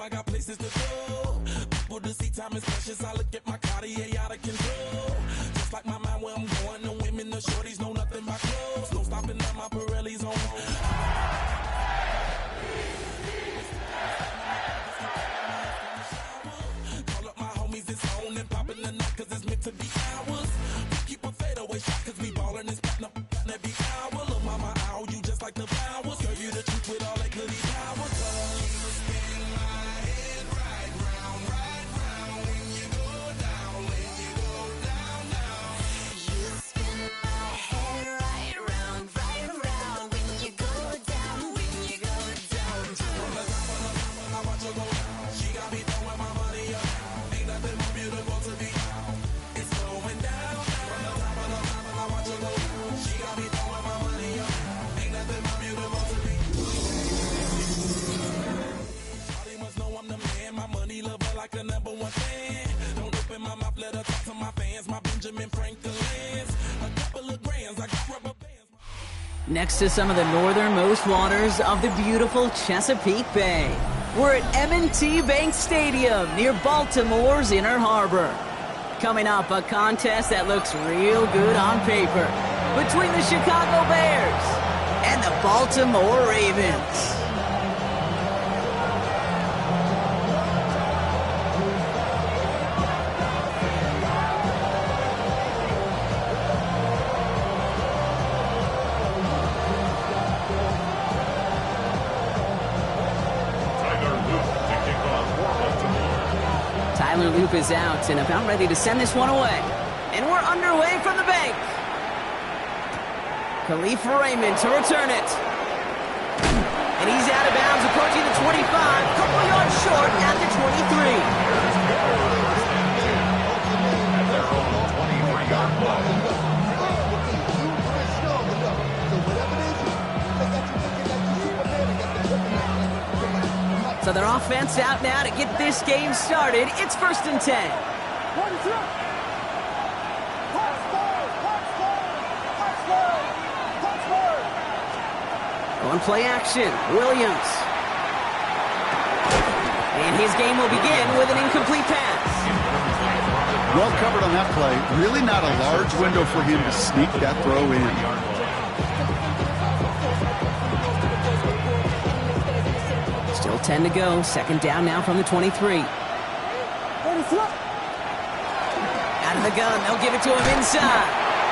I got places to go. People to see, time is precious. I look at my Cartier out of control. Just like my mind where I'm going. The women, the shorties know nothing but clothes. No stopping at my Pirelli's on. Call up my homies, it's on and popping the night cause it's meant to be ours. We keep a fadeaway shot cause we ballin' and spittin' up every hour. Look mama, ow, you just like the flowers. Girl, you the truth with all that goody power. You spin my head right round when you go down, when you go down, down. You spin my head right round when you go down, when you go down. From the top of the top, I watch her go down. She got me throwing my money up. Ain't nothing more beautiful to be found. It's going down. From the top of the top, I watch her go down. She got me throwing my money up. Ain't nothing more beautiful to be. Shawty must know I'm the man. My money lover like a #1 fan. Don't open my mouth, let her talk to my fans. My Benjamin Franklin's. A couple of grands, I got rubber bands. Next to some of the northernmost waters of the beautiful Chesapeake Bay, we're at M&T Bank Stadium near Baltimore's Inner Harbor. Coming up, a contest that looks real good on paper between the Chicago Bears and the Baltimore Ravens. Tyler Loop is out and about ready to send this one away. And we're underway from the bank. Khalif Raymond to return it. And he's out of bounds, approaching the 25, couple yards short at the 23. So their offense out now to get this game started. It's 1st and 10. On play action, Williams. And his game will begin with an incomplete pass. Well covered on that play. Really not a large window for him to sneak that throw in. Still 10 to go. 2nd down now from the 23. Out of the gun. They'll give it to him inside.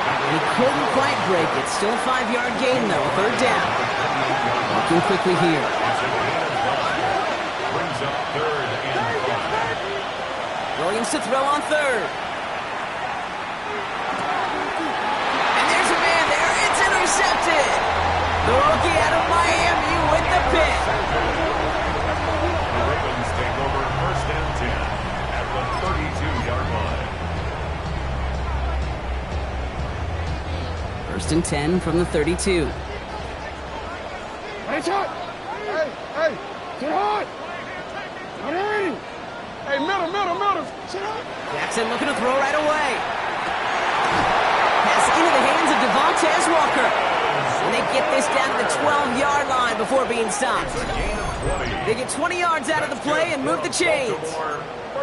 And he couldn't quite break it. Still a 5-yard gain, though. 3rd down. Working quickly here. Brings up 3rd and 5. Williams to throw on 3rd. And there's a man there. It's intercepted. The rookie out of Miami with the pick. The Ravens take over 1st and 10 at the 32-yard line. 1st and 10 from the 32. Hey, shot! Hey! Sit hard! Hey, middle! Sit hard! Jackson looking to throw right away. Pass into the hands of Devontae Walker. And they get this down to the 12-yard line before being stopped. They get 20 yards out of the play and move the chains.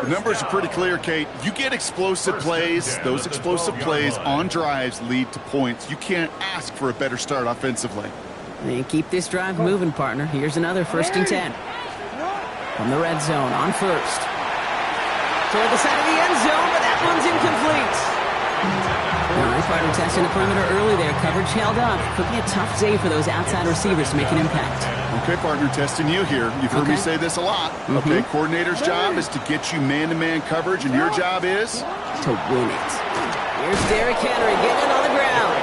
The numbers are pretty clear, Kate. You get explosive plays. Those explosive plays on drives lead to points. You can't ask for a better start offensively. And keep this drive moving, partner. Here's another 1st and 10. From the red zone on 1st. Toward the side of the end zone, but that one's incomplete. Partner testing the perimeter early there. Coverage held up. Could be a tough day for those outside receivers to make an impact. Okay, partner, testing you here. You've heard me say this a lot. Okay, coordinator's job is to get you man-to-man coverage, and your job is? To win it. Here's Derrick Henry getting it on the ground.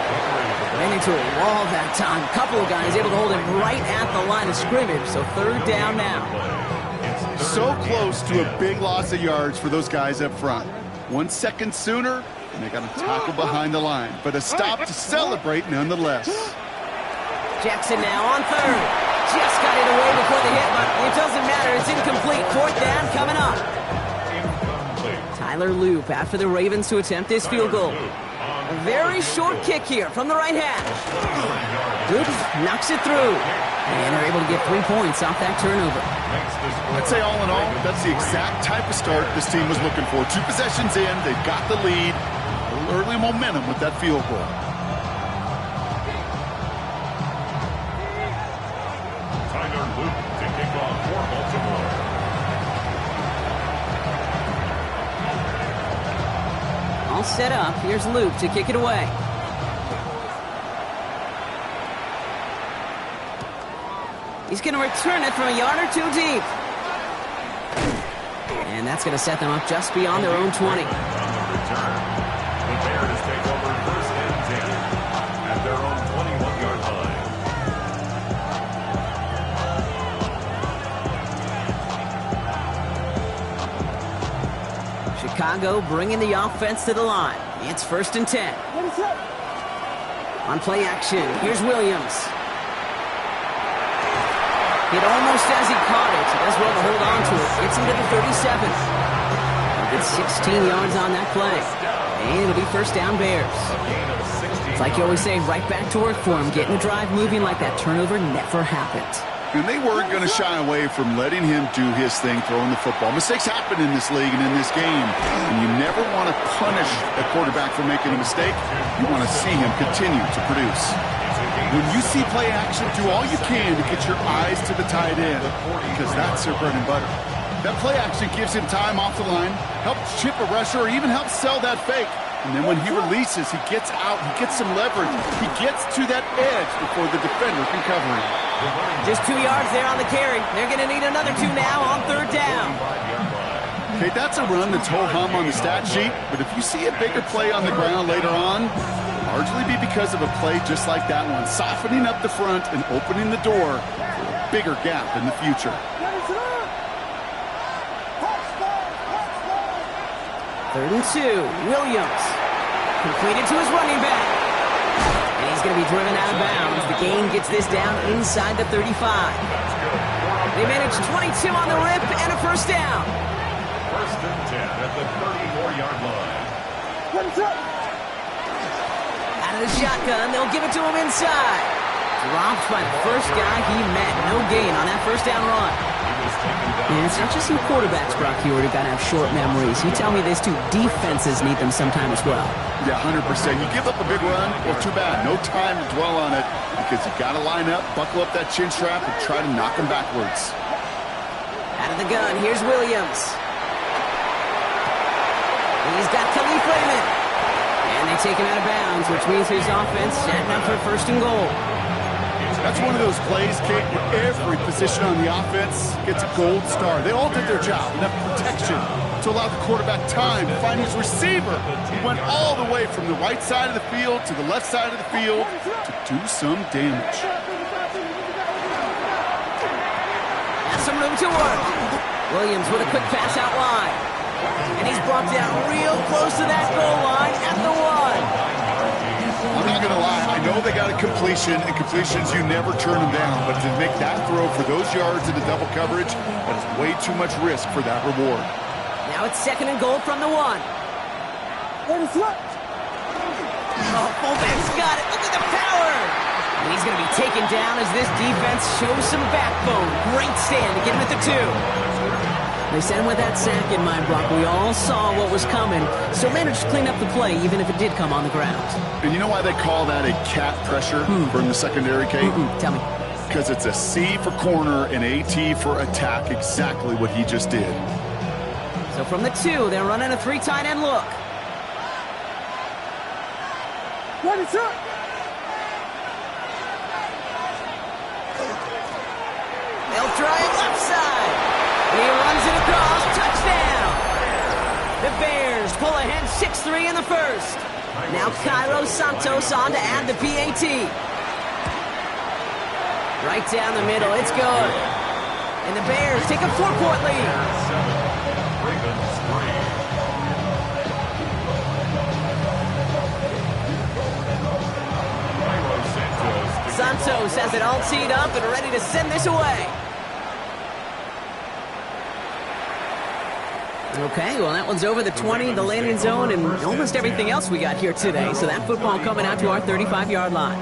Ran into a wall that time. A couple of guys able to hold him right at the line of scrimmage, so 3rd down now. So close to a big loss of yards for those guys up front. 1 second sooner, and they got a tackle behind the line. But a stop to celebrate nonetheless. Jackson now on 3rd. Just got it away before the hit, but it doesn't matter. It's incomplete. 4th down coming up. Tyler Loop after the Ravens to attempt this field goal. A very short kick here from the right hash. Loop knocks it through. And they're able to get 3 points off that turnover. I'd say all in all, that's the exact type of start this team was looking for. 2 possessions in, they've got the lead. A little early momentum with that field goal. Tyler Luke to kick off for Baltimore. All set up. Here's Luke to kick it away. He's going to return it from a yard or 2 deep. And that's going to set them up just beyond their own 20. On the return, the Bears take over first and 10 at their own 21-yard line. Chicago bringing the offense to the line. It's first and 10. On play action, here's Williams. Hit almost as he caught it. Does well to hold on to it. Gets him to the 37. Good 16 yards on that play. And it'll be first down Bears. It's like you always say, right back to work for him. Getting the drive moving like that turnover never happened. And they weren't going to shy away from letting him do his thing, throwing the football. Mistakes happen in this league and in this game. And you never want to punish a quarterback for making a mistake. You want to see him continue to produce. When you see play action, do all you can to get your eyes to the tight end, because that's their bread and butter. That play action gives him time off the line, helps chip a rusher, or even helps sell that fake. And then when he releases, he gets out, he gets some leverage. He gets to that edge before the defender can cover him. Just 2 yards there on the carry. They're going to need another 2 now on third down. Okay, that's a run that's ho-hum on the stat sheet, but if you see a bigger play on the ground later on, largely be because of a play just like that one, softening up the front and opening the door for a bigger gap in the future. Third and 2, Williams. Completed to his running back. And he's going to be driven out of bounds. The gain gets this down inside the 35. They manage 22 on the rip and a first down. First and 10 at the 34-yard line. Out of the shotgun, they'll give it to him inside. Dropped by the first guy he met. No gain on that first down run. And it's not just some quarterbacks, Brock Hewitt, who got to have short memories. You tell me these 2 defenses need them sometime as well. Yeah, 100%. You give up a big run, well, too bad. No time to dwell on it, because you got to line up, buckle up that chin strap, and try to knock him backwards. Out of the gun, here's Williams. He's got Khalif Raymond. And they take him out of bounds, which means his offense setting up for first and goal. That's one of those plays, Kate, where every position on the offense gets a gold star. They all did their job. Enough protection to allow the quarterback time to find his receiver. He went all the way from the right side of the field to the left side of the field to do some damage. Has some room to work. Williams with a quick pass out wide. And he's brought down real close to that goal line at the 1. I'm not going to lie. I know they got a completion, and completions, you never turn them down. But to make that throw for those yards into double coverage, that is way too much risk for that reward. Now it's second and goal from the 1. Oh, fullback's got it. Look at the power. And he's going to be taken down as this defense shows some backbone. Great stand to get him at the 2. They sent him with that sack in mind, Brock. We all saw what was coming, so managed to clean up the play, even if it did come on the ground. And you know why they call that a cat pressure from the secondary, Kate? Tell me. Because it's a C for corner and a T for attack, exactly what he just did. So from the 2, they're running a 3 tight end look. They'll try it left side. And he runs it across. Touchdown. The Bears pull ahead 6-3 in the first. Now Cairo Santos on to add the PAT. Right down the middle. It's good. And the Bears take a 4-point lead. Santos has it all teed up and ready to send this away. Okay, well, that one's over the 20, the landing zone, and almost everything else we got here today. So that football coming out to our 35-yard line.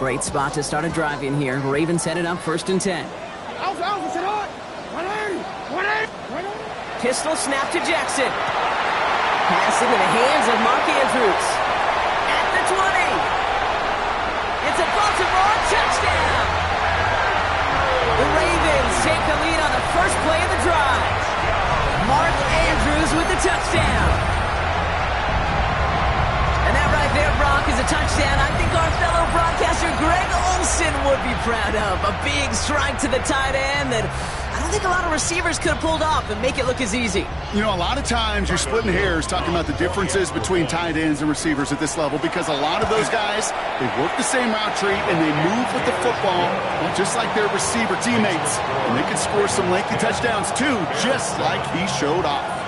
Great spot to start a drive in here. Ravens headed up 1st and 10. Alpha, Alpha, sit hard. 180, 180. Pistol snap to Jackson. Pass into the hands of Mark Andrews. At the 20. It's a Baltimore touchdown. The Ravens take the lead on the first play of the drive. Mark Andrews with the touchdown. And that right there, Brock, is a touchdown I think our fellow broadcaster Greg Olson would be proud of. A big strike to the tight end that I don't think a lot of receivers could have pulled off and make it look as easy. You know, a lot of times you're splitting hairs talking about the differences between tight ends and receivers at this level because a lot of those guys, they work the same route tree and they move with the football just like their receiver teammates. And they can score some lengthy touchdowns too, just like he showed off.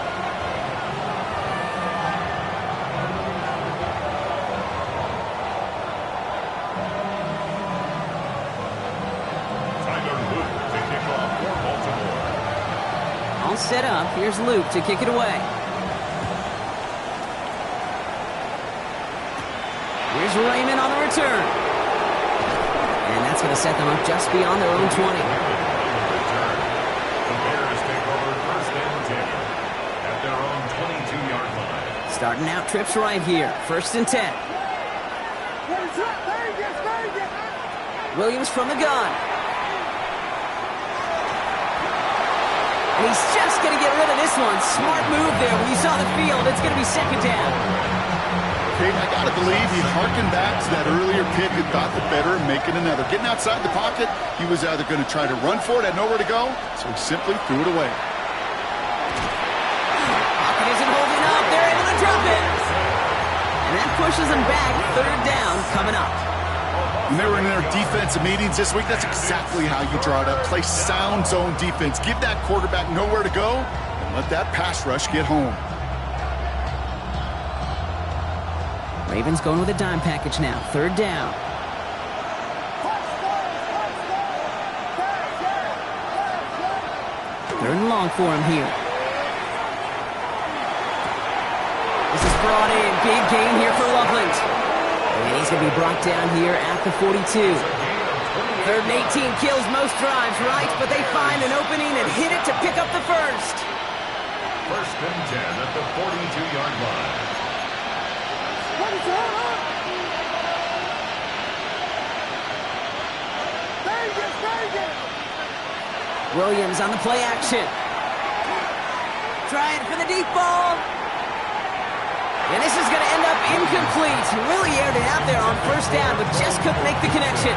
Set up. Here's Luke to kick it away. Here's Raymond on the return. And that's going to set them up just beyond their own 20. The Bears take over 1st and 10 at their own 22-yard line. Starting out trips right here. 1st and 10. Williams from the gun. And he's just going to get rid of this one. Smart move there. When you saw the field, it's going to be 2nd down. Okay, I got to believe he harkened back to that earlier pick and thought the better of making another. Getting outside the pocket, he was either going to try to run for it, had nowhere to go, so he simply threw it away. Pocket isn't holding up. They're able to drop it. And that pushes them back. 3rd down coming up. When they were in their defensive meetings this week, that's exactly how you draw it up. Play sound zone defense. Give that quarterback nowhere to go and let that pass rush get home. Ravens going with a dime package now. 3rd down. 3rd and long for him here. This is brought in. Big gain here for Loveland. And he's going to be brought down here at the 42. 3rd and 18 kills most drives, right? But they find an opening and hit it to pick up the first. 1st and 10 at the 42-yard line. Williams on the play action. Trying for the deep ball. And this is going to end up incomplete. Really aired it out there on 1st down, but just couldn't make the connection.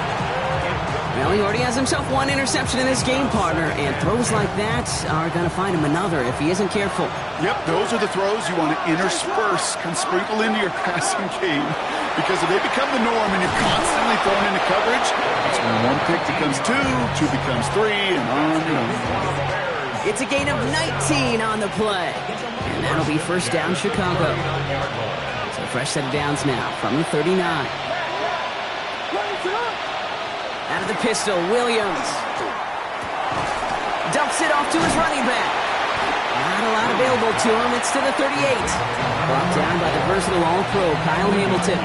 Well, he already has himself one interception in this game, partner, and throws like that are going to find him another if he isn't careful. Yep, those are the throws you want to intersperse, can sprinkle into your passing game, because if they become the norm and you're constantly thrown into coverage, that's when one pick becomes two becomes 3, and on and on. It's a gain of 19 on the play. And that'll be 1st down Chicago. So fresh set of downs now from the 39. Out of the pistol, Williams. Dumps it off to his running back. Not a lot available to him. It's to the 38. Brought down by the versatile All-Pro Kyle Hamilton.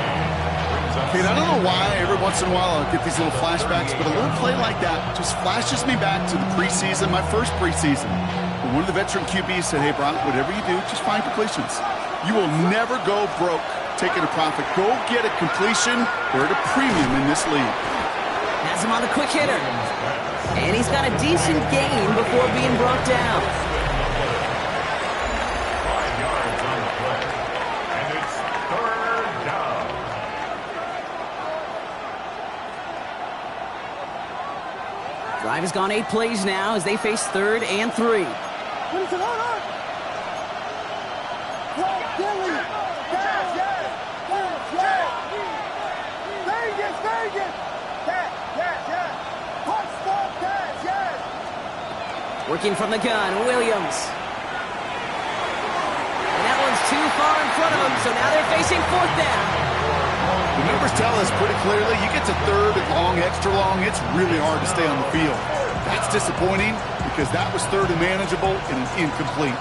Okay, I don't know why every once in a while I'll get these little flashbacks, but a little play like that just flashes me back to the preseason, my first preseason. When one of the veteran QBs said, hey, Brock, whatever you do, just find completions. You will never go broke taking a profit. Go get a completion. They're at a premium in this league. Has him on the quick hitter. And he's got a decent gain before being brought down. 5 yards on the play. And it's 3rd down. Drive has gone 8 plays now as they face 3rd and 3. Working from the gun, Williams. And that one's too far in front of him, so now they're facing 4th down. The numbers tell us pretty clearly, you get to 3rd and long, extra long, it's really hard to stay on the field. That's disappointing because that was 3rd and manageable and an incomplete.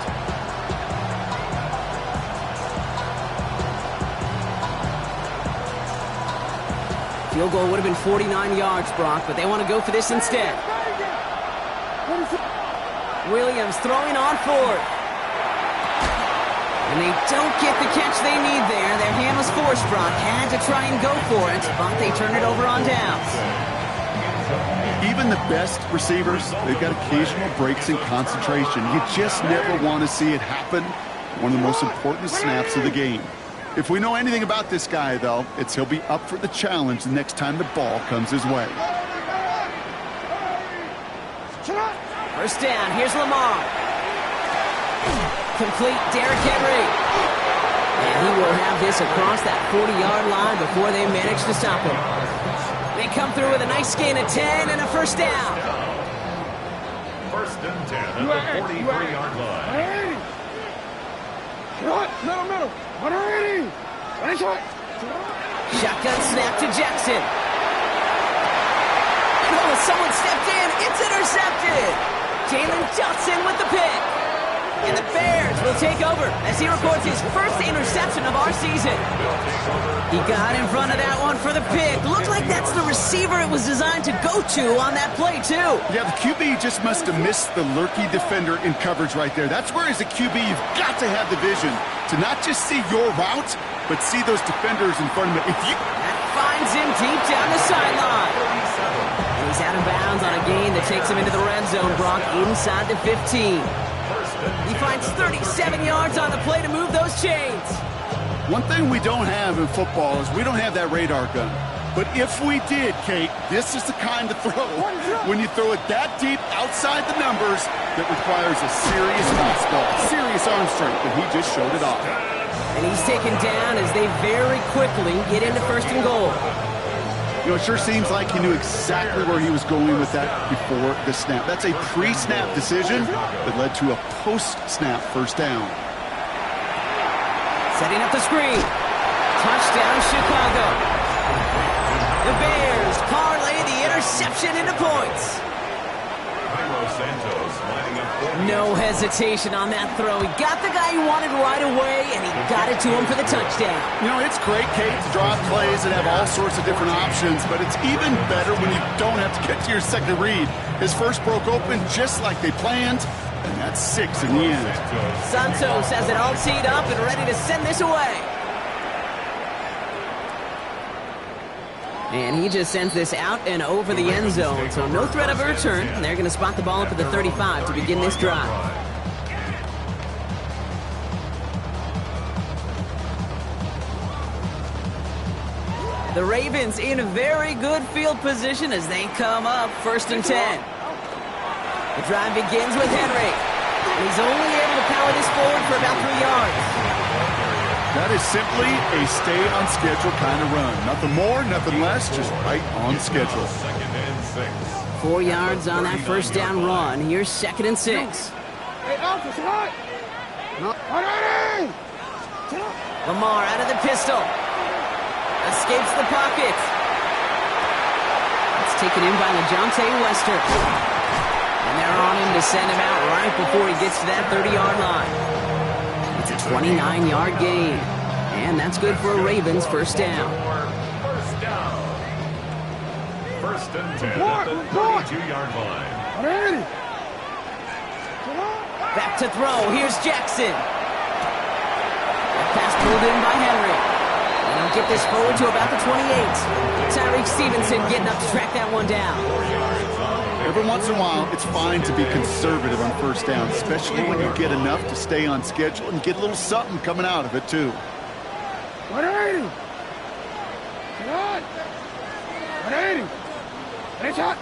Field goal would have been 49 yards, Brock, but they want to go for this instead. Williams throwing on fourth. And they don't get the catch they need there. Their hand was forced, Brock. Had to try and go for it, but they turn it over on downs. Even the best receivers, they've got occasional breaks in concentration. You just never want to see it happen. One of the most important snaps of the game. If we know anything about this guy, though, it's he'll be up for the challenge the next time the ball comes his way. First down, here's Lamar. Complete Derrick Henry. And he will have this across that 40-yard line before they manage to stop him. They come through with a nice gain of 10 and a first down. First and 10 at the 43-yard line. Middle. 180. Shotgun snap to Jackson. Oh, someone stepped in. It's intercepted. Jalen Johnson with the pick. And the Bears will take over as he records his first interception of our season. He got in front of that one for the pick. Looked like that's the receiver it was designed to go to on that play, too. Yeah, the QB just must have missed the lurky defender in coverage right there. That's where, as a QB, you've got to have the vision to not just see your route, but see those defenders in front of him. That finds him deep down the sideline. And he's out of bounds on a gain that takes him into the red zone, Brock, inside the 15. He finds 37 yards on the play to move those chains. One thing we don't have in football is we don't have that radar gun. But if we did, Kate, this is the kind of throw, when you throw it that deep outside the numbers, that requires a serious fastball, serious arm strength, and he just showed it off. And he's taken down as they very quickly get into first and goal. You know, it sure seems like he knew exactly where he was going with that before the snap. That's a pre-snap decision that led to a post-snap first down. Setting up the screen. Touchdown, Chicago. The Bears parlay the interception into points. No hesitation on that throw. He got the guy he wanted right away, and he got it to him for the touchdown. You know, it's great, Kate, to draw plays and have all sorts of different options, but it's even better when you don't have to get to your second read. His first broke open just like they planned, and that's 6 in the end. Santos has it all teed up and ready to send this away. And he just sends this out and over the end zone, so no threat of a return. And they're going to spot the ball up at the 35 to begin this drive. The Ravens in very good field position as they come up first and 10. The drive begins with Henry. And he's only able to power this forward for about 3 yards. That is simply a stay-on-schedule kind of run. Nothing more, nothing less, just right on schedule. 4 yards on that first down run. Here's 2nd and 6. Lamar out of the pistol. Escapes the pocket. It's taken in by LeJohntay Wester. And they're on him to send him out right before he gets to that 30-yard line. It's a 29-yard gain. And that's good for a Ravens first down. First and 10 at the 32-yard line. Back to throw. Here's Jackson. Pass pulled in by Henry. And he'll get this forward to about the 28. Tyreek Stevenson getting up to track that one down. Every once in a while, it's fine to be conservative on first down, especially when you get enough to stay on schedule and get a little something coming out of it, too. 180. 180. Finish shot.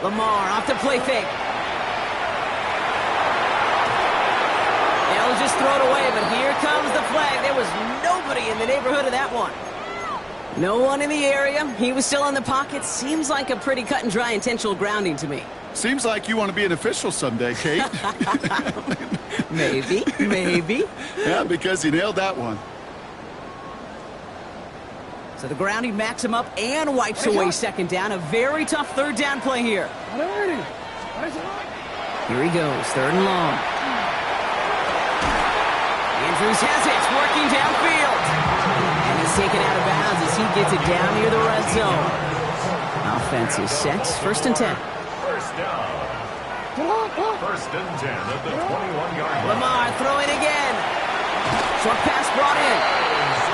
Lamar off the play fake. They'll just throw it away, but here comes the flag. There was nobody in the neighborhood of that one. No one in the area. He was still in the pocket. Seems like a pretty cut and dry intentional grounding to me. Seems like you want to be an official someday, Kate. Maybe. Yeah, because you nailed that one. So the grounding backs him up and wipes away second down. A very tough third down play here. Here he goes, 3rd and long. In Andrews has it, working downfield. And he's taken out of bounds as he gets it down near the red zone. Offense is set, 1st and 10. First down. 1st and 10 at the 21-yard line. Lamar throwing again. Short pass brought in.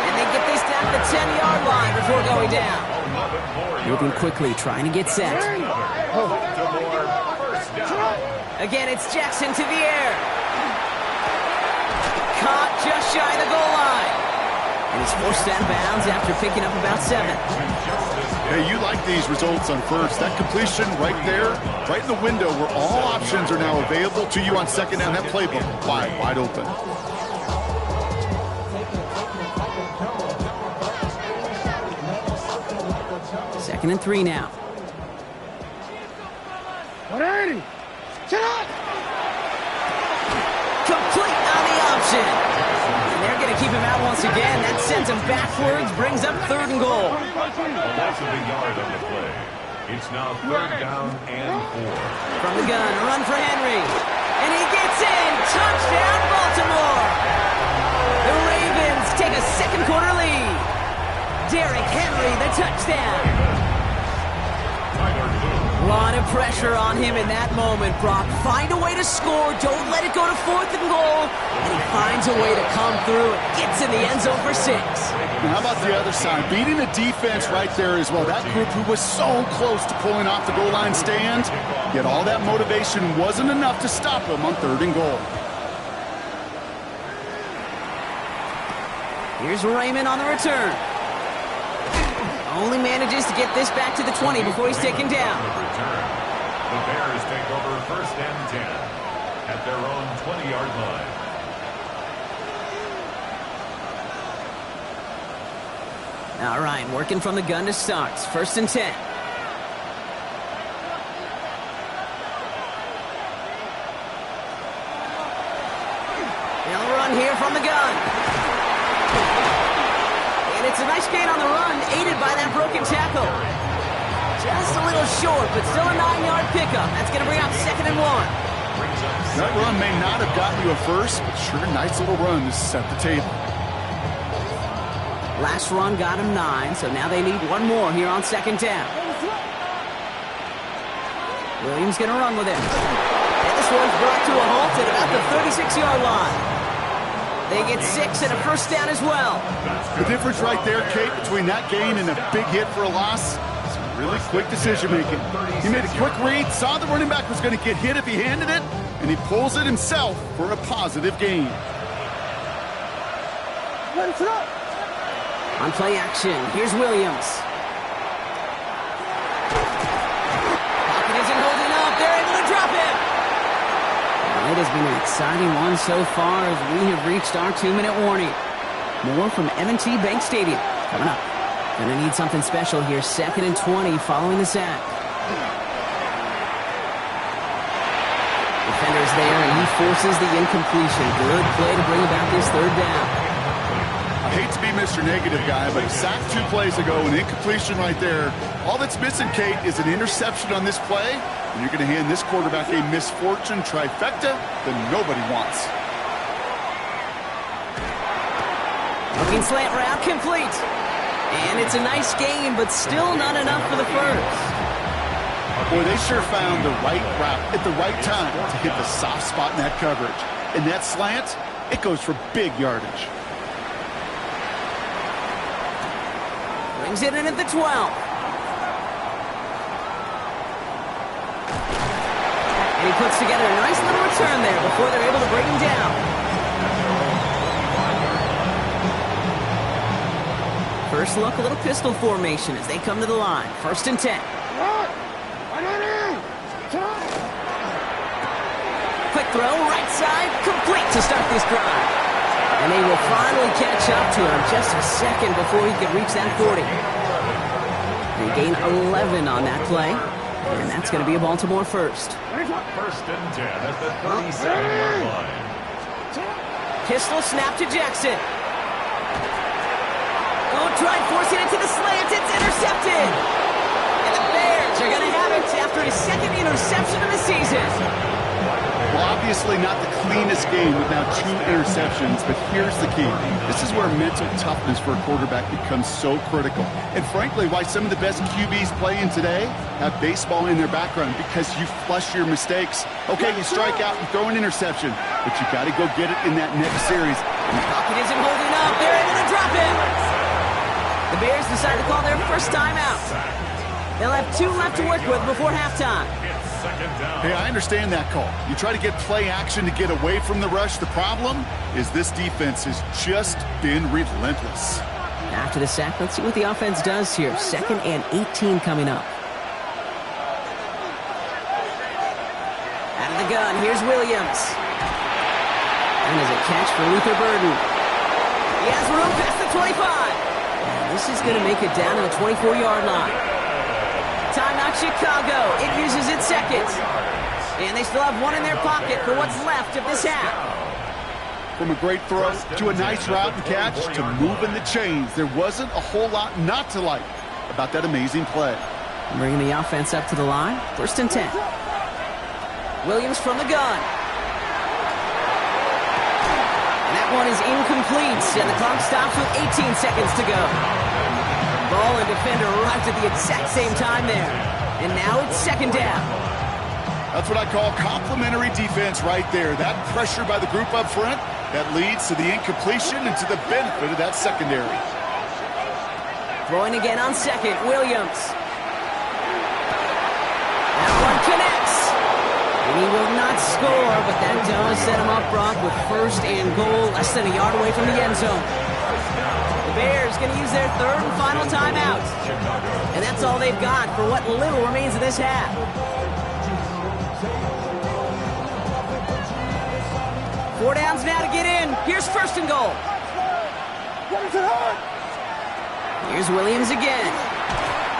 And they get this down to the 10-yard line before going down. Moving quickly, trying to get set. Baltimore, first down. Again, it's Jackson to the air. Caught just shy of the goal line. And he's forced out of bounds after picking up about 7. Hey, you like these results on first. That completion right there, right in the window where all options are now available to you on 2nd down. That playbook wide open. Second and 3 now. 180. Sit up. Complete on the option. And they're going to keep him out once again. That sends him backwards, brings up 3rd and goal. A loss of a yard on the play. It's now 3rd down and 4. From the gun, run for Henry. And he gets in. Touchdown, Baltimore. The Ravens take a 2nd quarter lead. Derrick Henry, the touchdown. A lot of pressure on him in that moment, Brock. Find a way to score. Don't let it go to 4th and goal. And he finds a way to come through and gets in the end zone for 6. And how about the other side? Beating the defense right there as well. That group who was so close to pulling off the goal line stand, yet all that motivation wasn't enough to stop them on 3rd and goal. Here's Raymond on the return. Only manages to get this back to the 20 before he's taken down. The Bears take over 1st and 10 at their own 20-yard line. All right, working from the gun to start. 1st and 10. They'll run here from the gun. And it's a nice gain on the run, aided by that broken tackle. Just a little short, but still a 9-yard pickup. That's going to bring up 2nd and 1. That run may not have gotten you a first, but sure, nice little run to set the table. Last run got him 9, so now they need one more here on 2nd down. Williams going to run with it. And this one's brought to a halt at about the 36-yard line. They get 6 and a 1st down as well. The difference right there, Kate, between that gain and a big hit for a loss is really quick decision-making. He made a quick read, saw the running back was going to get hit if he handed it, and he pulls it himself for a positive gain. On play action, here's Williams. Pocket isn't holding up. They're able to drop him. Well, it has been an exciting one so far as we have reached our 2-minute warning. More from M&T Bank Stadium coming up. Gonna need something special here. 2nd and 20 following the sack. Defender's there, and he forces the incompletion. Good play to bring about this 3rd down. I hate to be Mr. Negative guy, but a sack 2 plays ago, an incompletion right there. All that's missing, Kate, is an interception on this play, and you're going to hand this quarterback a misfortune trifecta that nobody wants. Looking slant route complete. And it's a nice game, but still not enough for the first. Boy, they sure found the right route at the right time to hit the soft spot in that coverage. And that slant, it goes for big yardage. Brings it in at the 12. And he puts together a nice little return there before they're able to bring him down. First look, a little pistol formation as they come to the line. 1st and 10. Quick throw, right side, complete to start this drive. And they will finally catch up to him just a second before he can reach that 40. They gain 11 on that play, and that's going to be a Baltimore first. 1st and 10 at the 37-yard line. Pistol snap to Jackson. Oh, tried forcing it to the slant. It's intercepted. And the Bears are going to have it after his 2nd interception of the season. Block Obviously not the cleanest game with now 2 interceptions, but here's the key. This is where mental toughness for a quarterback becomes so critical. And frankly, why some of the best QBs playing today have baseball in their background, because you flush your mistakes. Okay, you strike out and throw an interception, but you got to go get it in that next series. Pocket isn't holding up. They're able to drop it. The Bears decide to call their first timeout. They'll have 2 left to work with before halftime. Hey, I understand that call. You try to get play action to get away from the rush. The problem is this defense has just been relentless. After the sack, let's see what the offense does here. 2nd and 18 coming up. Out of the gun, here's Williams. And there's a catch for Luther Burden. He has room past the 25. And this is going to make it down to the 24-yard line. Timeout Chicago. It uses its second. And they still have 1 in their pocket for what's left of this half. From a great throw to a nice route and catch to moving the chains, there wasn't a whole lot not to like about that amazing play. Bringing the offense up to the line. 1st and 10. Williams from the gun. And that one is incomplete. And the clock stops with 18 seconds to go. Ball and defender arrived at the exact same time there. And now it's 2nd down. That's what I call complimentary defense right there. That pressure by the group up front, that leads to the incompletion and to the benefit of that secondary. Throwing again on 2nd, Williams. That one connects. And he will not score, but that does set him up, Brock, with 1st and goal, less than a yard away from the end zone. The Bears going to use their 3rd and final timeout. And that's all they've got for what little remains of this half. Four downs now to get in. Here's 1st and goal. Here's Williams again.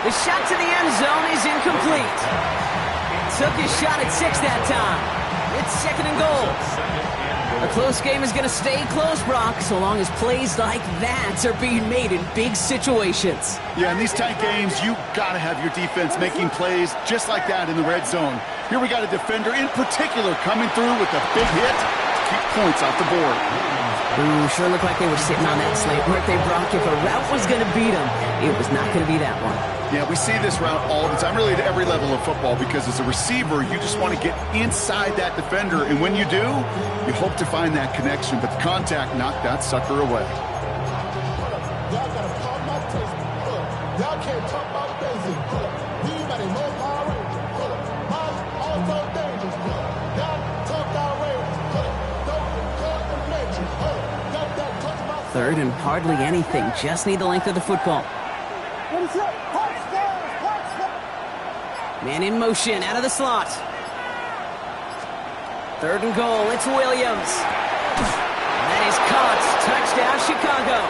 The shot to the end zone is incomplete. Took his shot at 6 that time. It's 2nd and goal. A close game is going to stay close, Brock, so long as plays like that are being made in big situations. Yeah, in these tight games, you got to have your defense making plays just like that in the red zone. Here we got a defender in particular coming through with a big hit to keep points off the board. Ooh, sure looked like they were sitting on that slate, weren't they, Brock? If a route was going to beat them, it was not going to be that one. Yeah, we see this route all the time, really at every level of football, because as a receiver, you just want to get inside that defender, and when you do, you hope to find that connection, but the contact knocked that sucker away. Y'all gotta pop my taste. Y'all can't talk about basic. You better know my range. Mine's also dangerous. Y'all talk outrageous. Don't call the mention. Got that touch my 3rd and hardly anything. Just need the length of the football. Man in motion, out of the slot. 3rd and goal, it's Williams. And that is caught. Touchdown, Chicago.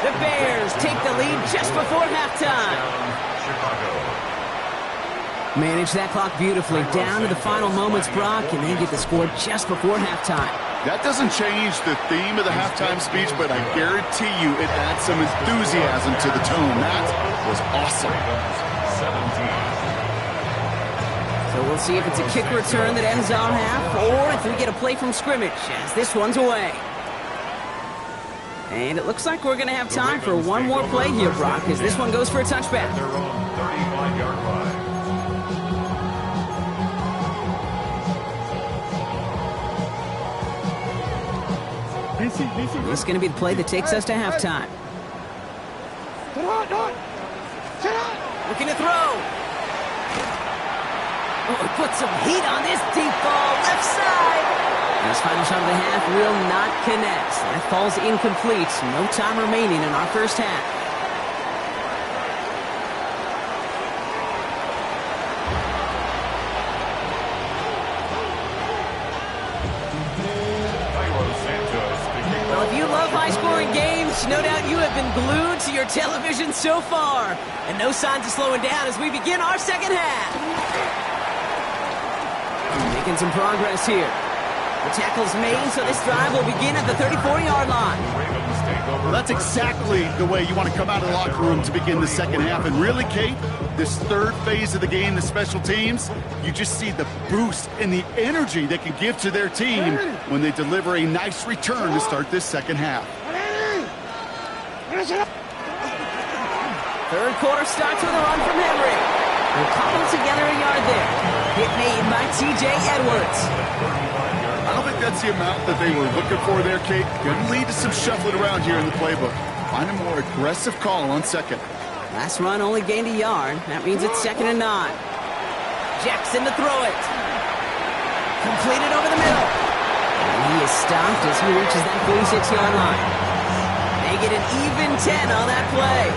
The Bears take the lead just before halftime. Manage that clock beautifully down to the final moments, Brock, and they get the score just before halftime. That doesn't change the theme of the halftime speech, but I guarantee you it adds some enthusiasm to the tone. That was awesome. 17. So we'll see if it's a kick return that ends our half, or if we get a play from scrimmage, as this one's away. And it looks like we're going to have time for one more play here, Brock, as this one goes for a touchback. Their own 35-yard line. This is going to be the play that takes us to halftime. Looking to throw. Oh, put some heat on this deep ball, left side. And his final shot of the half will not connect. That falls incomplete. No time remaining in our first half. Well, if you love high-scoring games, no doubt you have been glued to your television so far. And no signs of slowing down as we begin our second half. Making some progress here. The tackle's made, so this drive will begin at the 34-yard line. Ravens take over. Well, that's exactly the way you want to come out of the locker room to begin the second half. And really, Kate, this third phase of the game, the special teams, you just see the boost and the energy they can give to their team when they deliver a nice return to start this second half. Third quarter starts with a run from Henry. They'll cobble together a yard there. Hit made by T.J. Edwards. I don't think that's the amount that they were looking for there, Kate. Could lead to some shuffling around here in the playbook. Find a more aggressive call on second. Last run only gained a yard. That means it's 2nd and 9. Jackson to throw it. Completed over the middle. And he is stopped as he reaches that 46-yard line. They get an even 10 on that play.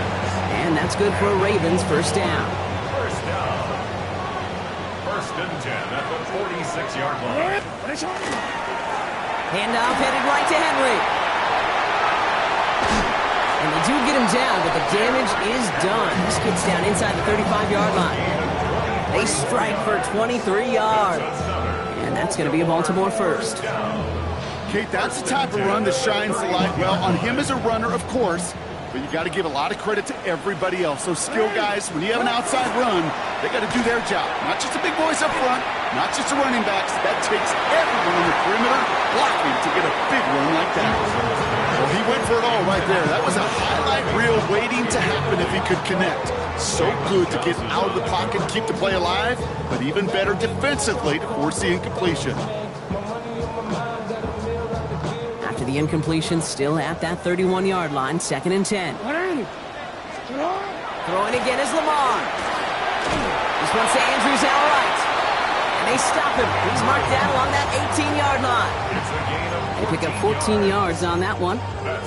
And that's good for a Ravens first down. First down. 1st and 10 at the 46-yard line. Handoff headed right to Henry. And they do get him down, but the damage is done. This gets down inside the 35-yard line. They strike for 23 yards. And that's going to be a Baltimore first. Kate, that's the type of run that shines the light well on him as a runner, of course. But you got to give a lot of credit to everybody else. Those skill guys, when you have an outside run, they got to do their job. Not just the big boys up front, not just the running backs. That takes everyone on the perimeter blocking to get a big run like that. Well, he went for it all right there. That was a highlight reel waiting to happen if he could connect. So good to get out of the pocket, keep the play alive, but even better defensively to force the incompletion. After the incompletion, still at that 31-yard line, 2nd and 10. Throwing again is Lamar. This one's to Andrews out right. And they stop him. He's marked down along that 18-yard line. They pick up 14 yards on that one.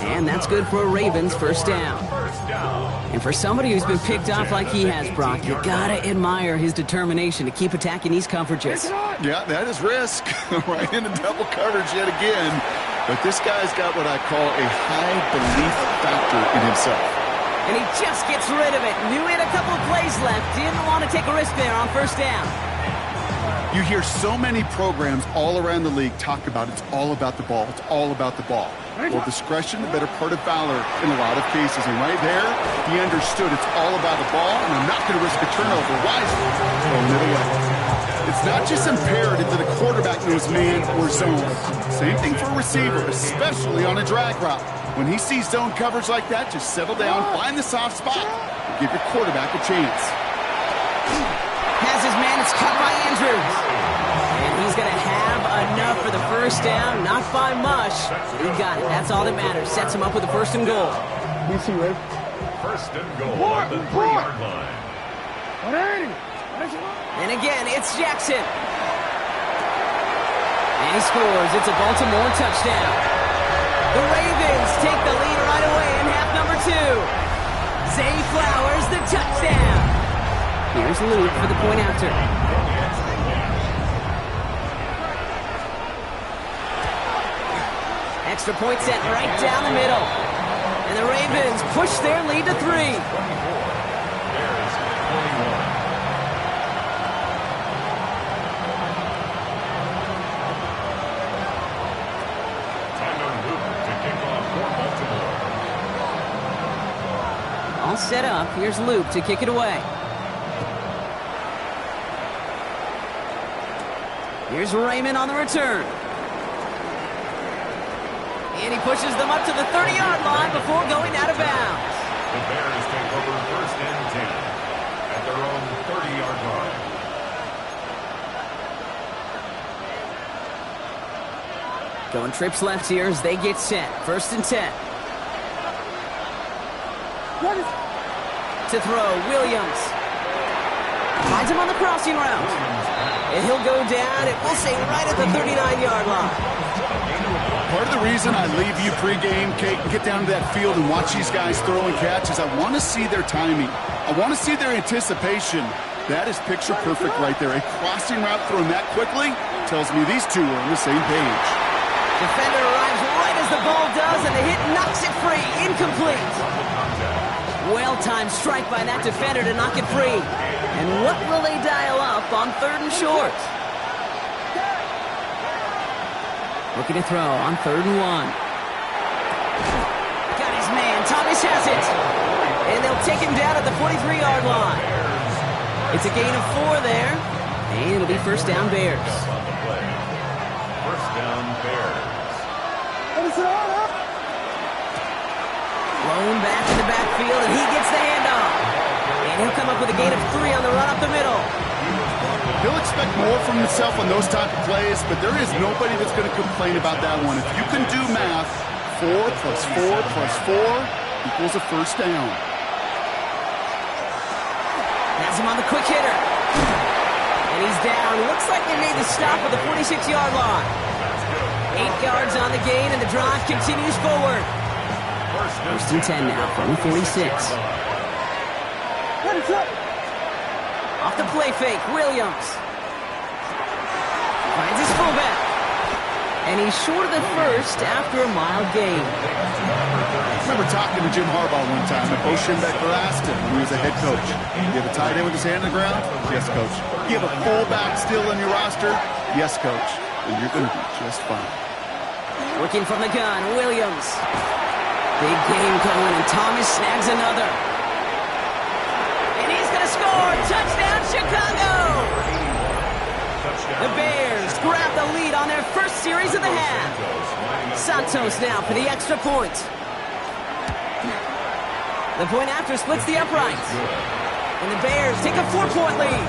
And that's good for a Ravens first down. And for somebody who's been picked off like he has, Brock, you gotta admire his determination to keep attacking these coverages. Yeah, that is risk. Right into double coverage yet again. But this guy's got what I call a high belief factor in himself. And he just gets rid of it. Knew he had a couple of plays left. Didn't want to take a risk there on first down. You hear so many programs all around the league talk about it's all about the ball. It's all about the ball. Well, discretion, the better part of valor in a lot of cases. And right there, he understood it's all about the ball, and I'm not going to risk a turnover. Wisely throwing it away. It's not just imperative that a quarterback knows man or zone. Same thing for a receiver, especially on a drag route. When he sees zone coverage like that, just settle down, find the soft spot, and give your quarterback a chance. Has his man, it's cut by Andrews. And he's going to have enough for the first down, not by much. He got it, that's all that matters. Sets him up with a 1st and goal. You see, Ray? 1st and goal at the 3-yard line. And again, it's Jackson. And he scores. It's a Baltimore touchdown. The Ravens take the lead right away in half number 2. Zay Flowers, the touchdown. Here's Luke for the point after. Extra point set right down the middle. And the Ravens push their lead to 3. There's 21. All set up. Here's Luke to kick it away. Here's Raymond on the return. And he pushes them up to the 30-yard line before going out of bounds. The Bears take over 1st and 10 at their own 30-yard line. Going trips left here as they get set. 1st and 10. To throw, Williams. Finds him on the crossing route. And he'll go down, it will say right at the 39-yard line. Part of the reason I leave you pregame, Kate, and get down to that field and watch these guys throw and catch is I want to see their timing. I want to see their anticipation. That is picture perfect right there. A crossing route thrown that quickly tells me these two are on the same page. Defender arrives right as the ball does, and the hit knocks it free. Incomplete. Well-timed strike by that defender to knock it free. And what will they dial up on 3rd and short? Looking to throw on 3rd and 1. Got his man. Thomas has it. And they'll take him down at the 43-yard line. It's a gain of 4 there. And it'll be first down Bears. First down, Bears. Blown back in the backfield, and he gets the handoff. And he'll come up with a gain of 3 on the run up the middle. He'll expect more from himself on those type of plays, but there is nobody that's going to complain about that one. If you can do math, 4 plus 4 plus 4 equals a first down. Has him on the quick hitter. And he's down. Looks like they made the stop at the 46-yard line. 8 yards on the gain, and the drive continues forward. First and 10 now from the 46. Off the play fake, Williams. Finds his fullback. And he's short of the first after a mild gain. I remember talking to Jim Harbaugh one time at Oceanbeck, Alaska, when he was a head coach. You have a tight end with his hand on the ground? Yes, coach. You have a fullback still in your roster? Yes, coach. And you're going to be just fine. Working from the gun, Williams. Big game going, and Thomas snags another. And he's going to score! Touchdown, Chicago! The Bears grab the lead on their first series of the half. Santos now for the extra point. The point after splits the uprights. And the Bears take a 4-point lead.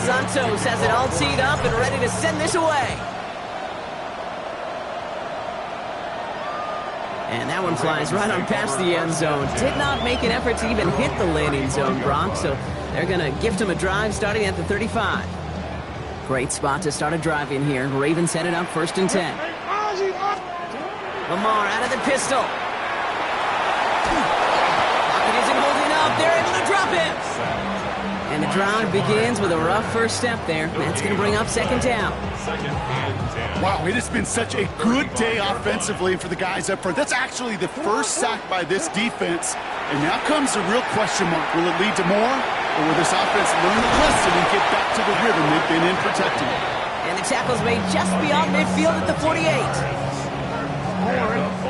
Santos has it all teed up and ready to send this away. And that one flies right on past the end zone. Did not make an effort to even hit the landing zone, Brock, so they're going to gift him a drive starting at the 35. Great spot to start a drive in here. Ravens headed up 1st and 10. Lamar out of the pistol. Pocket isn't holding up. They're able to drop him. And the drive begins with a rough first step there. That's going to bring up 2nd down. Wow, it has been such a good day offensively for the guys up front. That's actually the first sack by this defense. And now comes the real question mark. Will it lead to more? Or will this offense learn the lesson and get back to the rhythm they've been in protecting? And the tackle's made just beyond midfield at the 48.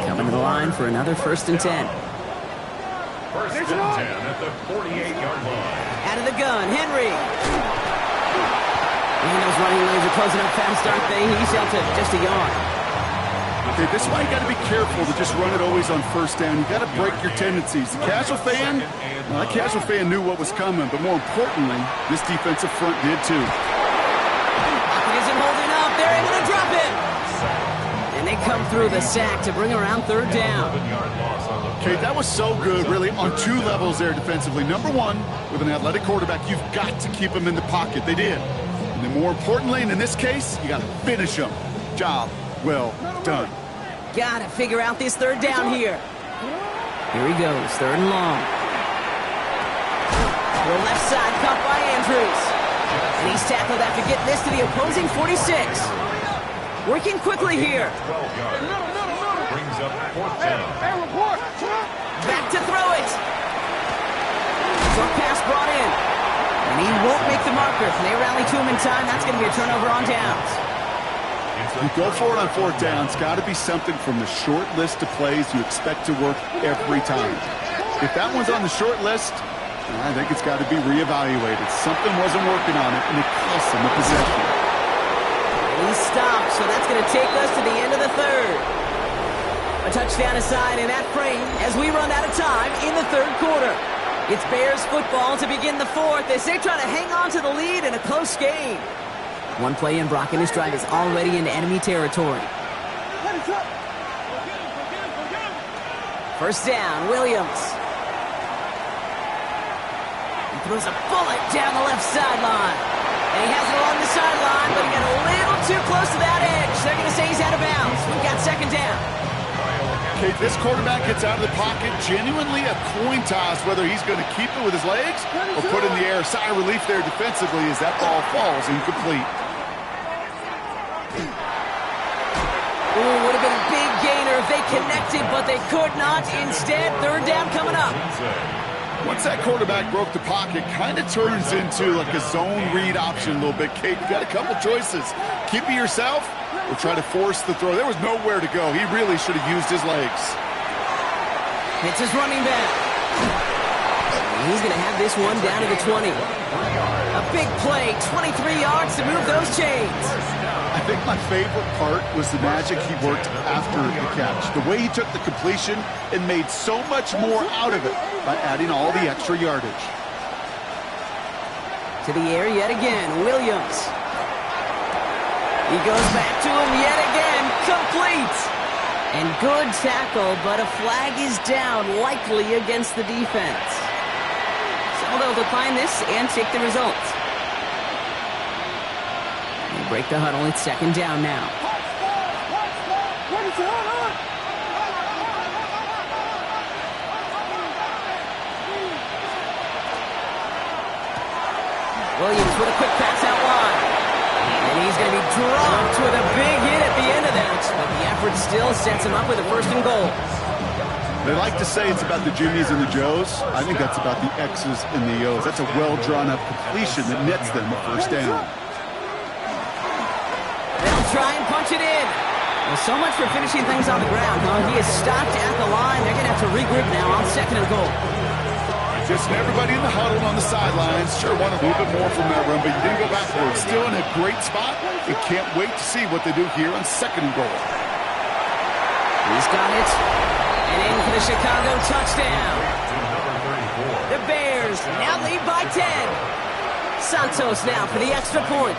Coming to the line for another 1st and 10. First and 10 at the 48-yard line. Out of the gun, Henry. And those running lanes are closing up fast, aren't they? He's out to just a yard. Okay, this is why you got to be careful to just run it always on 1st down. You got to break your tendencies. The casual fan, well, that casual fan knew what was coming, but more importantly, this defensive front did too. Pocket isn't holding up. They're able to drop it. And they come through the sack to bring around 3rd down. Okay, that was so good, really, on 2 levels there defensively. Number 1, with an athletic quarterback, you've got to keep him in the pocket. They did. And then more importantly, and in this case, you got to finish him. Job well done. Got to figure out this 3rd down here. Here he goes, 3rd and long. To the left side, caught by Andrews. And he's tackled after getting this to the opposing 46. Working quickly here. 12 yards. Brings up 4th down. Back to throw it. Short pass brought in. And he won't make the marker. They rally to him in time. That's going to be a turnover on downs. You go for it on 4th down. It's got to be something from the short list of plays you expect to work every time. If that one's on the short list, I think it's got to be reevaluated. Something wasn't working on it, and it cost him a possession. He stopped, so that's going to take us to the end of the 3rd. A touchdown aside in that frame as we run out of time in the 3rd quarter. It's Bears football to begin the 4th as they try to hang on to the lead in a close game. One play in, Brock, and this drive is already into enemy territory. 1st down, Williams. He throws a bullet down the left sideline. And he has it along the sideline, but he got a little too close to that edge. They're going to say he's out of bounds. We've got 2nd down. Okay, this quarterback gets out of the pocket, genuinely a coin toss whether he's going to keep it with his legs or put it in the air. Sigh of relief there defensively as that ball falls incomplete. Ooh, would have been a big gainer if they connected, but they could not. Instead, third down coming up. Once that quarterback broke the pocket, kind of turns into like a zone read option a little bit. Kate, you got a couple choices. Keep it yourself or try to force the throw. There was nowhere to go. He really should have used his legs. It's his running back. He's going to have this one down to the 20. A big play, 23 yards to move those chains. I think my favorite part was the magic he worked after the catch. The way he took the completion and made so much more out of it by adding all the extra yardage. To the air yet again, Williams. He goes back to him yet again, complete. And good tackle, but a flag is down, likely against the defense. So they'll decline this and take the results. They break the huddle, it's second down now. Williams with a quick pass out wide. And he's going to be dropped with a big hit at the end of that. But the effort still sets him up with a first and goal. They like to say it's about the Jimmies and the Joes. I think that's about the X's and the O's. That's a well-drawn-up completion that nets them a first down. They'll try and punch it in. Well, so much for finishing things on the ground, huh? He is stopped at the line. They're going to have to regroup now on second and goal. Just everybody in the huddle on the sidelines. Sure wanted a little bit more from that run, but you didn't go backwards. Still in a great spot. We can't wait to see what they do here on second and goal. He's got it. And in for the Chicago touchdown. The Bears now lead by 10. Santos now for the extra point.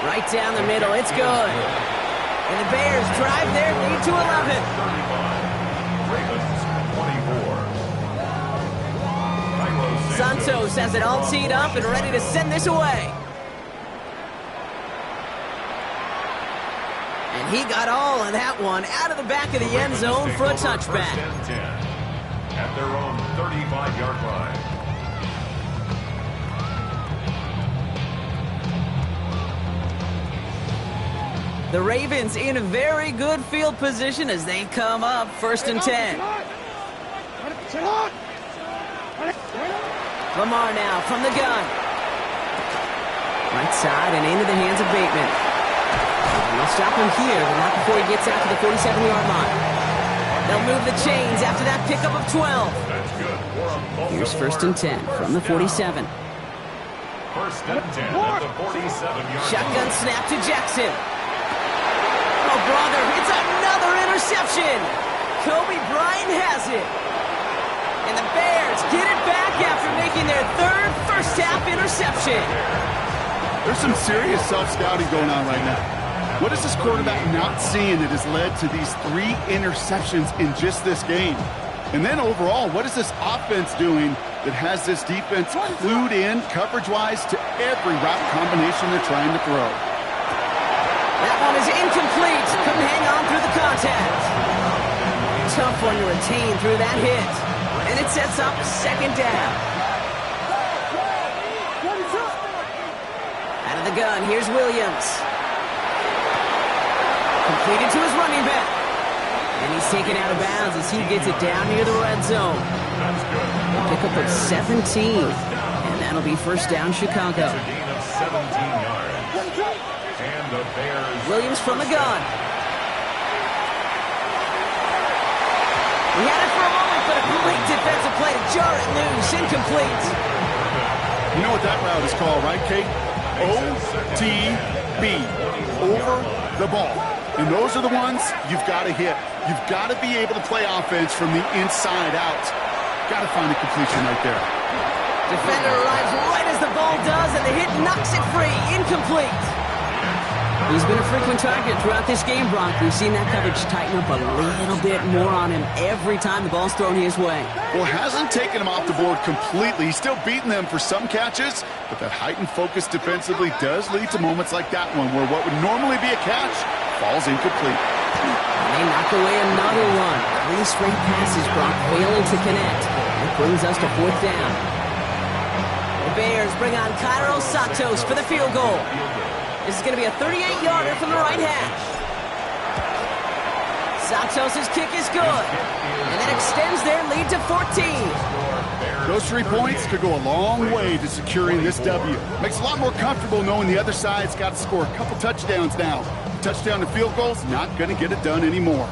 Right down the middle. It's good. And the Bears drive their lead to 11. Santos has it all teed up and ready to send this away. And he got all of that one out of the back of the end zone for a touchback. At their own 35-yard line. The Ravens in a very good field position as they come up first and 10. Lamar now from the gun. Right side and into the hands of Bateman. And they'll stop him here, but not before he gets out to the 47-yard line. They'll move the chains after that pickup of 12. Here's first and 10 from the 47. First and 10 at the 47-yard line. Shotgun snap to Jackson. Oh, brother, it's another interception. Kobe Bryant has it. And the Bears get it back after making their third first-half interception. There's some serious self-scouting going on right now. What is this quarterback not seeing that has led to these 3 interceptions in just this game? And then overall, what is this offense doing that has this defense clued in coverage-wise to every route combination they're trying to throw? That one is incomplete. Couldn't hang on through the contact. Tough one to retain through that hit. And it sets up second down. Out of the gun, here's Williams. Completed to his running back. And he's taken out of bounds as he gets it down near the red zone. A pickup of 17. And that'll be first down, Chicago. It's a gain of 17 yards. And the Bears. Williams from the gun. He had it for a moment, but a great defensive play to jar it loose. Incomplete. You know what that route is called, right, Kate? OTB. Over the ball. And those are the ones you've got to hit. You've got to be able to play offense from the inside out. Got to find a completion right there. Defender arrives right as the ball does, and the hit knocks it free. Incomplete. He's been a frequent target throughout this game, Brock. We've seen that coverage tighten up a little bit more on him every time the ball's thrown his way. Well, hasn't taken him off the board completely. He's still beating them for some catches, but that heightened focus defensively does lead to moments like that one where what would normally be a catch falls incomplete. And they knock away another one. 3 straight passes, Brock, failing to connect. That brings us to fourth down. The Bears bring on Cairo Santos for the field goal. This is going to be a 38-yarder from the right hash. Santos' kick is good. And that extends their lead to 14. Those 3 points could go a long way to securing this W. Makes it a lot more comfortable knowing the other side's got to score a couple touchdowns now. Touchdown to field goals, not going to get it done anymore.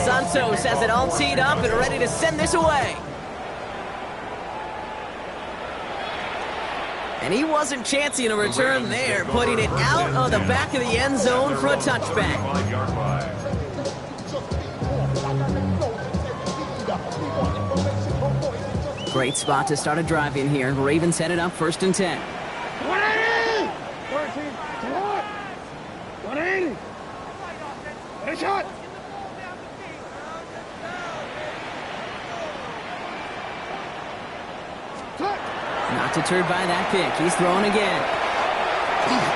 Santos has it all teed up and ready to send this away. And he wasn't chancing a return there, putting it out of the back of the end zone for a touchback. Great spot to start a drive in here. Ravens headed up 1st and 10. 180! Hey, shot! Not deterred by that pick. He's throwing again.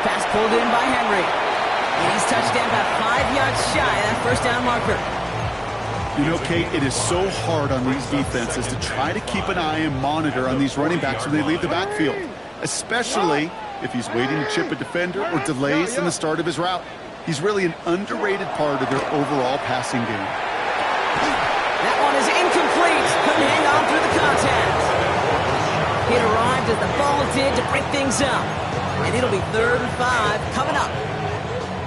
Pass pulled in by Henry. And he's touchdown about 5 yards shy of that first down marker. You know, Kate, it is so hard on these defenses to try to keep an eye and monitor on these running backs when they leave the backfield, especially if he's waiting to chip a defender or delays in the start of his route. He's really an underrated part of their overall passing game. That one is incomplete. Couldn't hang on through the contact. It arrived as the ball did to break things up. And it'll be 3rd and 5 coming up.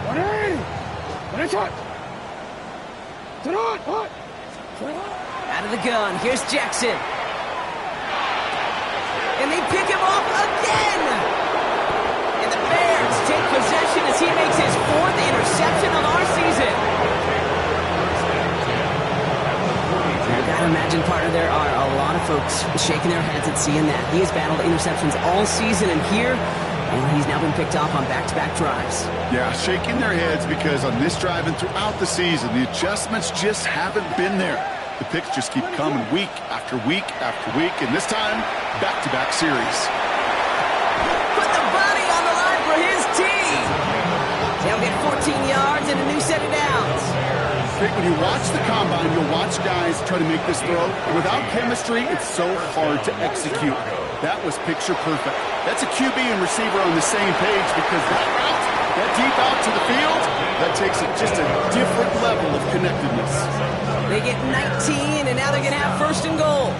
180! Out of the gun, here's Jackson. And they pick him off again! And the Bears take possession as he makes his 4th interception of our season. I've got to imagine, partner, there are a lot of folks shaking their heads at seeing that. He has battled interceptions all season, and here, he's now been picked off on back-to-back drives. Yeah, shaking their heads because on this drive and throughout the season, the adjustments just haven't been there. The picks just keep coming week after week after week, and this time, back-to-back series. Put the body on the line for his team. They'll get 14 yards and a new set of downs. When you watch the combine, you'll watch guys try to make this throw. Without chemistry, it's so hard to execute. That was picture perfect. That's a QB and receiver on the same page because that route, that deep out to the field, that takes it just a different level of connectedness. They get 19, and now they're going to have 1st and goal.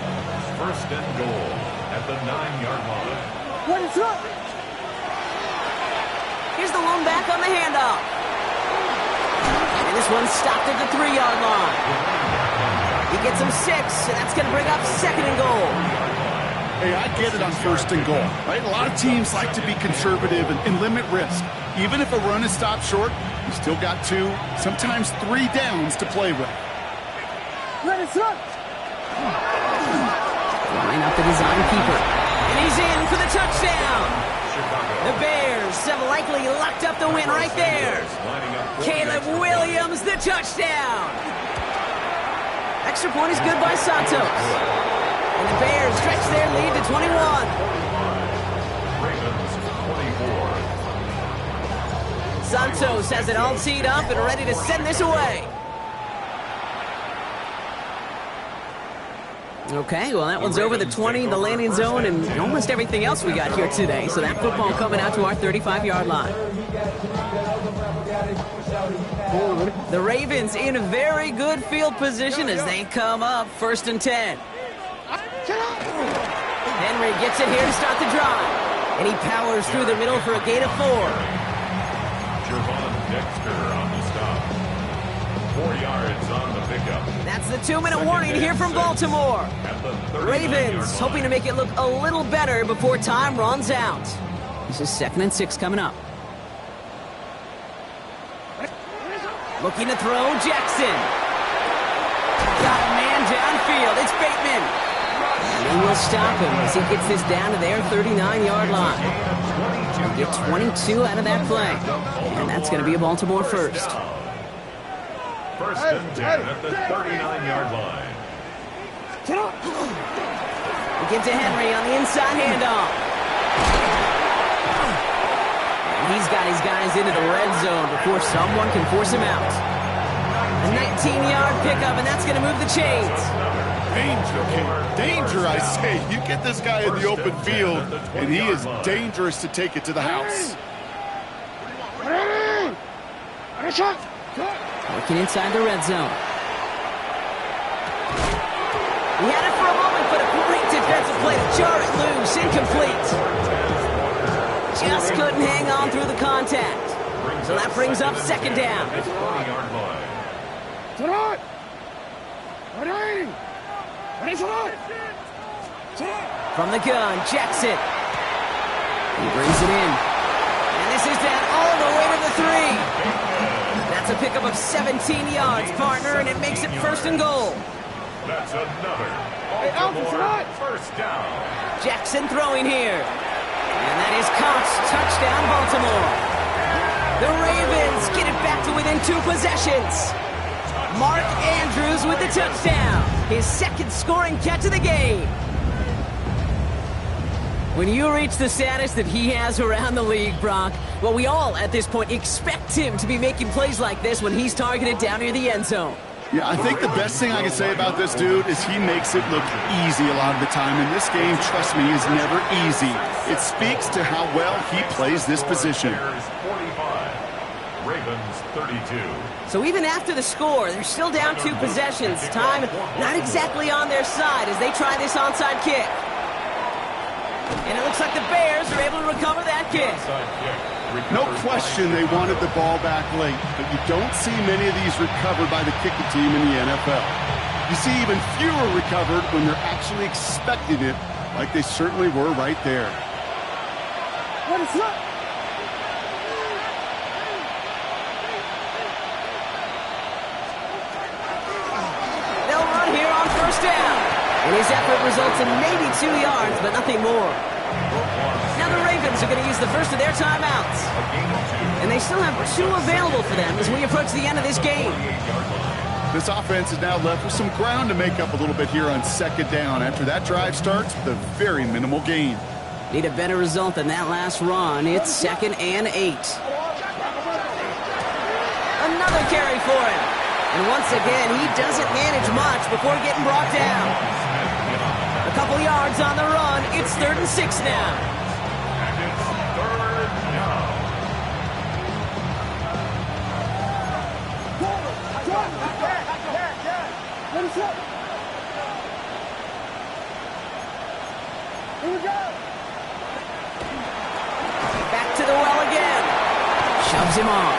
1st and goal at the 9-yard line. What is up? Here's the lone back on the handoff. And this one's stopped at the 3-yard line. He gets him 6, and that's going to bring up 2nd and goal. Hey, I get it on 1st and goal, right? A lot of teams like to be conservative and limit risk. Even if a run is stopped short, you still got 2, sometimes 3 downs to play with. Let it run! Line up the design keeper. And he's in for the touchdown. The Bears have likely locked up the win right there. Caleb Williams, the touchdown. Extra point is good by Santos. And the Bears stretch their lead to 21. Ravens 24. Santos has it all teed up and ready to send this away. Okay, well, that one's over the 20, the landing zone, and almost everything else we got here today. So that football coming out to our 35-yard line. The Ravens in very good field position as they come up 1st and 10. Henry gets it here to start the drive. And he powers through the middle for a gain of 4. Javon Dexter on the stop. 4 yards on the pickup. That's the 2-minute warning here from Baltimore. Ravens hoping to make it look a little better before time runs out. This is 2nd and 6 coming up. Looking to throw, Jackson. Got a man downfield. It's Bateman. And he will stop him as he gets this down to their 39-yard line. They'll get 22 out of that play. And that's going to be a Baltimore first. 1st and 10 at the 39-yard line. We get to Henry on the inside handoff. And he's got his guys into the red zone before someone can force him out. A 19-yard pickup, and that's going to move the chains. Danger, King. Danger, I say. You get this guy in the open field, and he is dangerous to take it to the house. Working inside the red zone. He had it for a moment, but a great defensive play to jar it loose. Incomplete. Just couldn't hang on through the contact. So that brings up second down. From the gun, Jackson. He brings it in. And this is down all the way to the 3. That's a pickup of 17 yards, partner, and it makes it first and goal. That's another Baltimore first down. Jackson throwing here. And that is caught. Touchdown, Baltimore. The Ravens get it back to within 2 possessions. Mark Andrews with the touchdown. His second scoring catch of the game. When you reach the status that he has around the league, Brock, well, we all at this point expect him to be making plays like this when he's targeted down near the end zone. Yeah, I think the best thing I can say about this dude is he makes it look easy a lot of the time. And this game, trust me, is never easy. It speaks to how well he plays this position. 45, Ravens 32. So even after the score, they're still down 2 possessions. Time not exactly on their side as they try this onside kick. And it looks like the Bears are able to recover that kick. No question they wanted the ball back late, but you don't see many of these recovered by the kicking team in the NFL. You see even fewer recovered when they're actually expecting it, like they certainly were right there. They'll run here on first down. And his effort results in maybe 2 yards, but nothing more. Now the Ravens are going to use the first of their timeouts. And they still have 2 available for them as we approach the end of this game. This offense is now left with some ground to make up a little bit here on second down after that drive starts with a very minimal gain. Need a better result than that last run. It's 2nd and 8. Another carry for him. And once again, he doesn't manage much before getting brought down. A couple yards on the run. It's 3rd and 6 now. And it's 3rd down. Back to the well again. Shoves him off.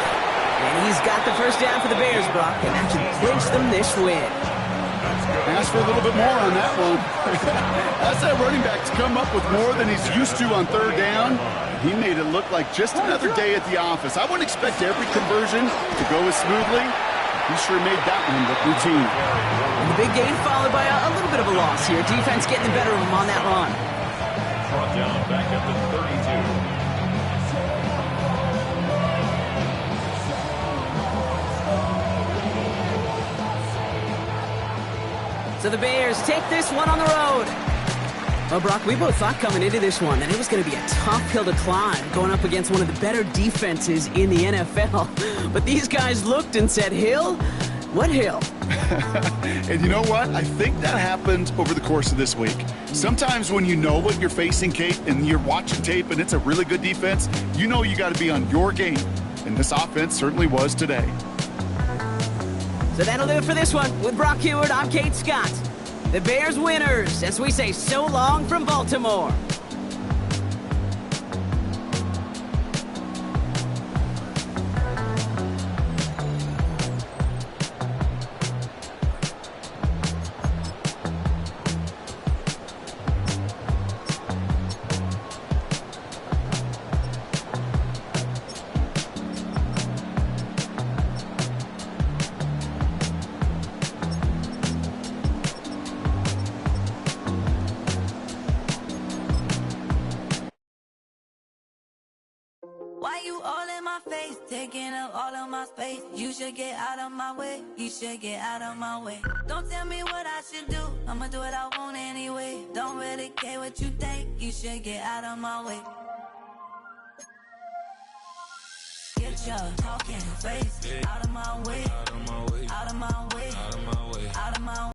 And he's got the first down for the Bears, Brock, and that should clinch them this win. Ask for a little bit more on that one. That's that running back to come up with more than he's used to on 3rd down. He made it look like just another day at the office. I wouldn't expect every conversion to go as smoothly. He sure made that one look routine. And the big gain followed by a little bit of a loss here. Defense getting the better of him on that run. Brought down back up to 32. So the Bears take this one on the road. Well, Brock, we both thought coming into this one that it was going to be a tough hill to climb going up against one of the better defenses in the NFL. But these guys looked and said, Hill? What hill? And you know what? I think that happened over the course of this week. Sometimes when you know what you're facing, Kate, and you're watching tape and it's a really good defense, you know you got to be on your game. And this offense certainly was today. So that'll do it for this one. With Brock Heward, I'm Kate Scott. The Bears winners, as we say so long from Baltimore. Why you all in my face, taking up all of my space? You should get out of my way, you should get out of my way. Don't tell me what I should do, I'ma do what I want anyway. Don't really care what you think, you should get out of my way. Get your talking face out of my way, out of my way, out of my way, out of my way, out of my way.